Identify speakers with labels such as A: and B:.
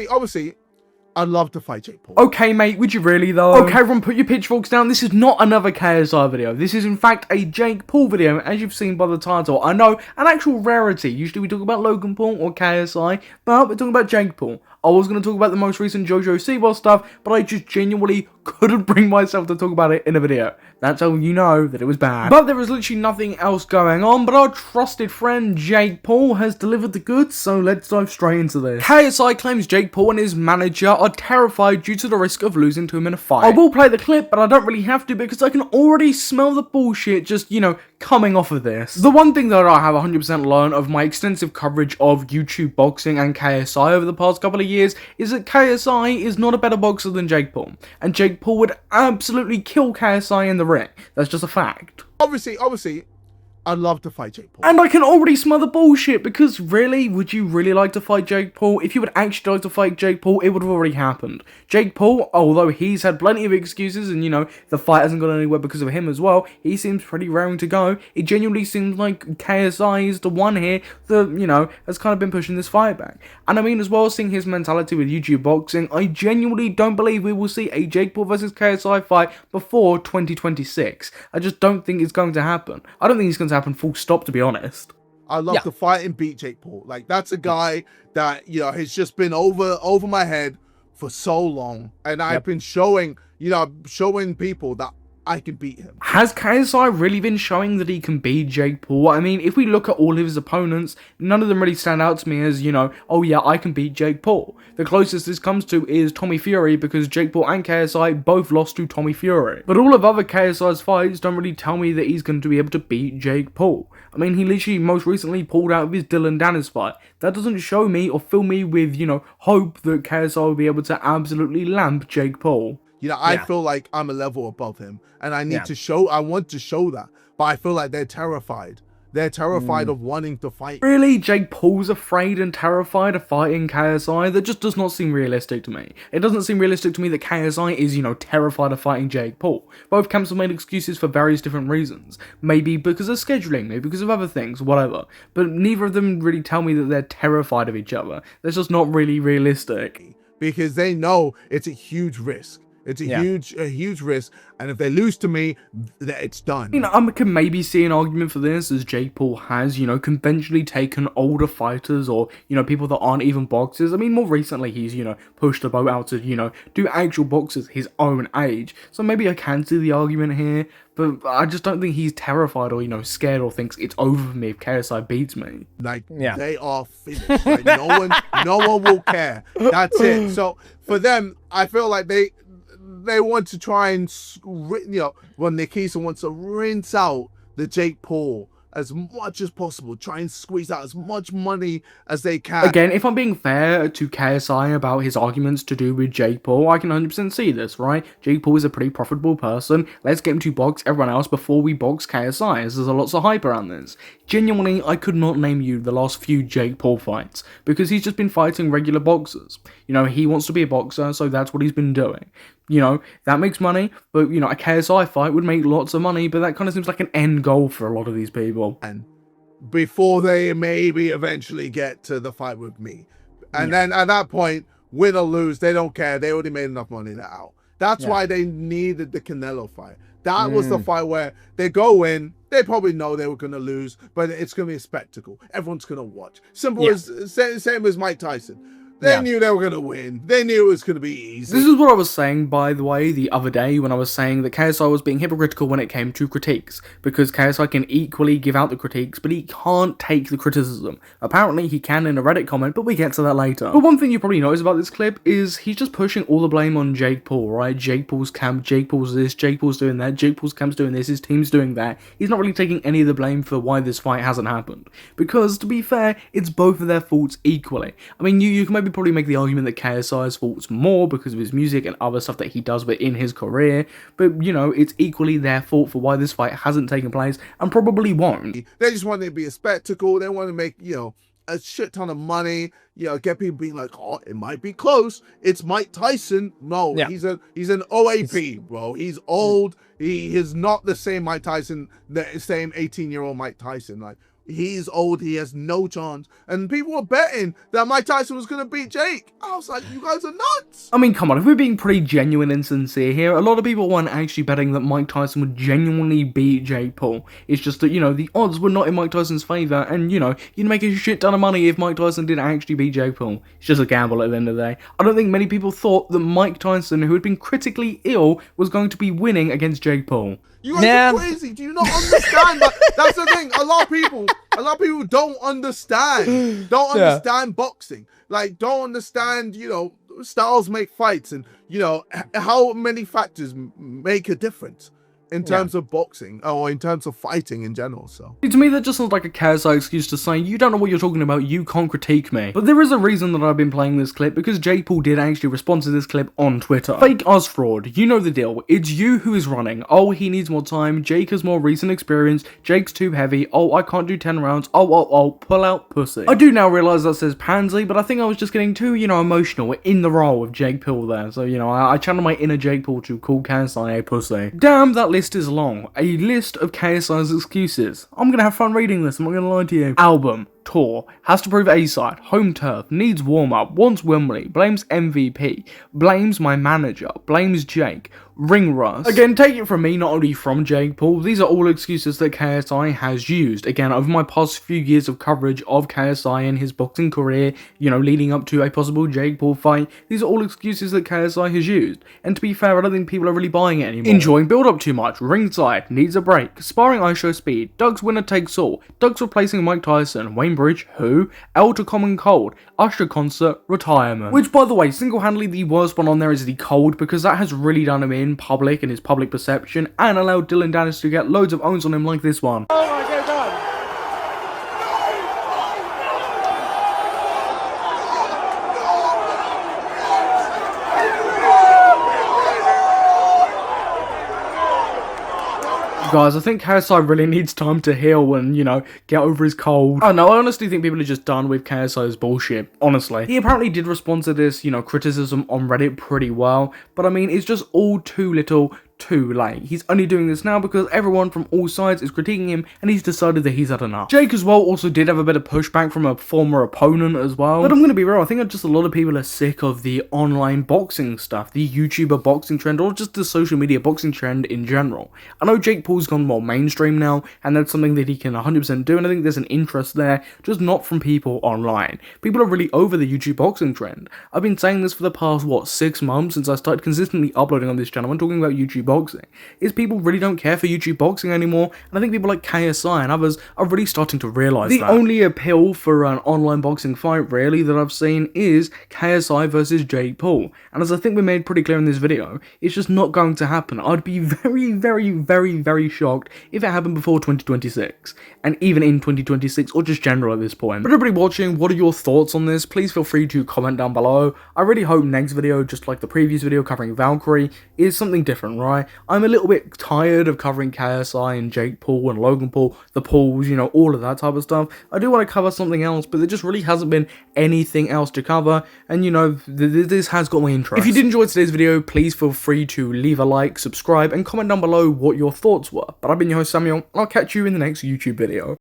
A: obviously, I'd love to fight Jake Paul.
B: Okay, mate, would you really, though? Okay, everyone, put your pitchforks down. This is not another KSI video. This is, in fact, a Jake Paul video, as you've seen by the title. I know, an actual rarity. Usually we talk about Logan Paul or KSI, but we're talking about Jake Paul. I was going to talk about the most recent JoJo Siwa stuff, but I just genuinely couldn't bring myself to talk about it in a video. That's how you know that it was bad. But there is literally nothing else going on, but our trusted friend Jake Paul has delivered the goods, so let's dive straight into this. KSI claims Jake Paul and his manager are terrified due to the risk of losing to him in a fight. I will play the clip, but I don't really have to because I can already smell the bullshit just, you know, coming off of this. The one thing that I have 100% learned of my extensive coverage of YouTube boxing and KSI over the past couple of years is that KSI is not a better boxer than Jake Paul, and Jake Paul would absolutely kill KSI in the ring. That's just a fact.
A: Obviously, I'd love to fight Jake Paul.
B: And I can already smell the bullshit, because really, would you really like to fight Jake Paul? If you would actually like to fight Jake Paul, it would have already happened. Jake Paul, although he's had plenty of excuses, and you know, the fight hasn't gone anywhere because of him as well, he seems pretty raring to go. It genuinely seems like KSI is the one here that, you know, has kind of been pushing this fight back. And I mean, as well, seeing his mentality with YouTube boxing, I genuinely don't believe we will see a Jake Paul versus KSI fight before 2026. I just don't think it's going to happen. I don't think it's going to happen full stop, to be honest.
A: I'd love to fight and beat Jake Paul. Like, that's a guy that, you know, has just been over my head for so long. And I've been showing people that I can beat him.
B: Has KSI really been showing that he can beat Jake Paul? I mean, if we look at all of his opponents, none of them really stand out to me as, you know, oh yeah, I can beat Jake Paul. The closest this comes to is Tommy Fury, because Jake Paul and KSI both lost to Tommy Fury. But all of other KSI's fights don't really tell me that he's going to be able to beat Jake Paul. I mean, he literally most recently pulled out of his Dylan Dennis fight. That doesn't show me or fill me with, you know, hope that KSI will be able to absolutely lamp Jake Paul.
A: You know, I feel like I'm a level above him, and I need to show, I want to show that, but I feel like they're terrified. They're terrified of wanting to fight.
B: Really? Jake Paul's afraid and terrified of fighting KSI? That just does not seem realistic to me. It doesn't seem realistic to me that KSI is, you know, terrified of fighting Jake Paul. Both camps have made excuses for various different reasons. Maybe because of scheduling, maybe because of other things, whatever. But neither of them really tell me that they're terrified of each other. That's just not really realistic.
A: Because they know it's a huge risk. It's a huge risk, and if they lose to me, it's done.
B: You know, I can maybe see an argument for this, as Jake Paul has, you know, conventionally taken older fighters or, you know, people that aren't even boxers. I mean, more recently, he's, you know, pushed the boat out to, you know, do actual boxers his own age. So maybe I can see the argument here, but I just don't think he's terrified or, you know, scared or thinks it's over for me if KSI beats me.
A: Like, they are finished. Like, no one will care. That's it. So for them, I feel like they want to try and, you know, when Nikisa wants to rinse out the Jake Paul as much as possible, try and squeeze out as much money as they can.
B: Again, if I'm being fair to KSI about his arguments to do with Jake Paul, I can 100% see this, right? Jake Paul is a pretty profitable person. Let's get him to box everyone else before we box KSI, as there's a lots of hype around this. Genuinely, I could not name you the last few Jake Paul fights, because he's just been fighting regular boxers. You know, he wants to be a boxer, so that's what he's been doing. You know, that makes money, but, you know, a KSI fight would make lots of money, but that kind of seems like an end goal for a lot of these people.
A: And before they maybe eventually get to the fight with me. And then at that point, win or lose, they don't care. They already made enough money now. That's why they needed the Canelo fight. That was the fight where they go in, they probably know they were going to lose, but it's going to be a spectacle. Everyone's going to watch. Simple as, same as Mike Tyson. They knew they were going to win. They knew it was going to be easy.
B: This is what I was saying, by the way, the other day when I was saying that KSI was being hypocritical when it came to critiques, because KSI can equally give out the critiques, but he can't take the criticism. Apparently, he can in a Reddit comment, but we get to that later. But one thing you probably notice about this clip is he's just pushing all the blame on Jake Paul, right? Jake Paul's camp, Jake Paul's this, Jake Paul's doing that, Jake Paul's camp's doing this, his team's doing that. He's not really taking any of the blame for why this fight hasn't happened. Because, to be fair, it's both of their faults equally. I mean, you can maybe probably make the argument that KSI's faults more because of his music and other stuff that he does within his career, but, you know, it's equally their fault for why this fight hasn't taken place and probably won't.
A: They just want it to be a spectacle. They want to make, you know, a shit ton of money, you know, get people being like, oh, it might be close. It's Mike Tyson. No, he's an OAP, bro. He's old. He is not the same Mike Tyson, the same 18-year-old Mike Tyson. Like, he's old, he has no chance. And people were betting that Mike Tyson was going to beat Jake. I was like, you guys are nuts.
B: I mean, come on, if we're being pretty genuine and sincere here, a lot of people weren't actually betting that Mike Tyson would genuinely beat Jake Paul. It's just that, you know, the odds were not in Mike Tyson's favour, and, you know, you'd make a shit ton of money if Mike Tyson did actually beat Jake Paul. It's just a gamble at the end of the day. I don't think many people thought that Mike Tyson, who had been critically ill, was going to be winning against Jake Paul.
A: You guys are crazy. Do you not understand? That's the thing. A lot of people don't understand boxing. Like, don't understand, you know, styles make fights, and, you know, how many factors make a difference in terms of boxing, or in terms of fighting in general. So
B: to me, that just sounds like a KSI excuse to say, you don't know what you're talking about, you can't critique me. But there is a reason that I've been playing this clip, because Jake Paul did actually respond to this clip on Twitter. Fake Oz fraud, you know the deal. It's you who is running. Oh, he needs more time. Jake has more recent experience. Jake's too heavy. Oh, I can't do 10 rounds. Oh, pull out pussy. I do now realize that says pansy, but I think I was just getting too, you know, emotional in the role of Jake Paul there. So, you know, I channeled my inner Jake Paul to call KSI a pussy. Damn, that list is long. A list of KSI's excuses. I'm gonna have fun reading this, I'm not gonna lie to you. Album, tour, has to prove A-side, home turf, needs warm-up, wants Wembley, blames MVP, blames my manager, blames Jake, ring rust. Again, take it from me, not only from Jake Paul, these are all excuses that KSI has used. Again, over my past few years of coverage of KSI and his boxing career, you know, leading up to a possible Jake Paul fight, these are all excuses that KSI has used. And to be fair, I don't think people are really buying it anymore. Enjoying build-up too much, ringside, needs a break, sparring I show speed, Doug's winner takes all, Doug's replacing Mike Tyson, Wayne Bridge, who? L to Common Cold, Usher concert, retirement. Which, by the way, single-handedly the worst one on there is the Cold, because that has really done him in public and his public perception, and allowed Dylan Dennis to get loads of owns on him like this one.
C: Oh my God.
B: Guys, I think KSI really needs time to heal and, you know, get over his cold. Oh no, I honestly think people are just done with KSI's bullshit, honestly. He apparently did respond to this, you know, criticism on Reddit pretty well, but I mean, it's just all too little, too late. He's only doing this now because everyone from all sides is critiquing him, and he's decided that he's had enough. Jake as well also did have a bit of pushback from a former opponent as well. But I'm gonna be real, I think just a lot of people are sick of the online boxing stuff, the YouTuber boxing trend, or just the social media boxing trend in general. I know Jake Paul's gone more mainstream now, and that's something that he can 100% do, and I think there's an interest there, just not from people online. People are really over the YouTube boxing trend. I've been saying this for the past, 6 months since I started consistently uploading on this channel and talking about YouTube boxing, is people really don't care for YouTube boxing anymore, and I think people like KSI and others are really starting to realise that. The only appeal for an online boxing fight, really, that I've seen is KSI versus Jake Paul, and as I think we made pretty clear in this video, it's just not going to happen. I'd be very, very, very, very shocked if it happened before 2026, and even in 2026, or just general at this point. But everybody watching, what are your thoughts on this? Please feel free to comment down below. I really hope next video, just like the previous video covering Valkyrie, is something different, right? I'm a little bit tired of covering KSI and Jake Paul and Logan Paul, the Pauls, you know, all of that type of stuff. I do want to cover something else, but there just really hasn't been anything else to cover, and you know, this has got my interest. If you did enjoy today's video, please feel free to leave a like, subscribe, and comment down below what your thoughts were. But I've been your host Samuel, and I'll catch you in the next YouTube video.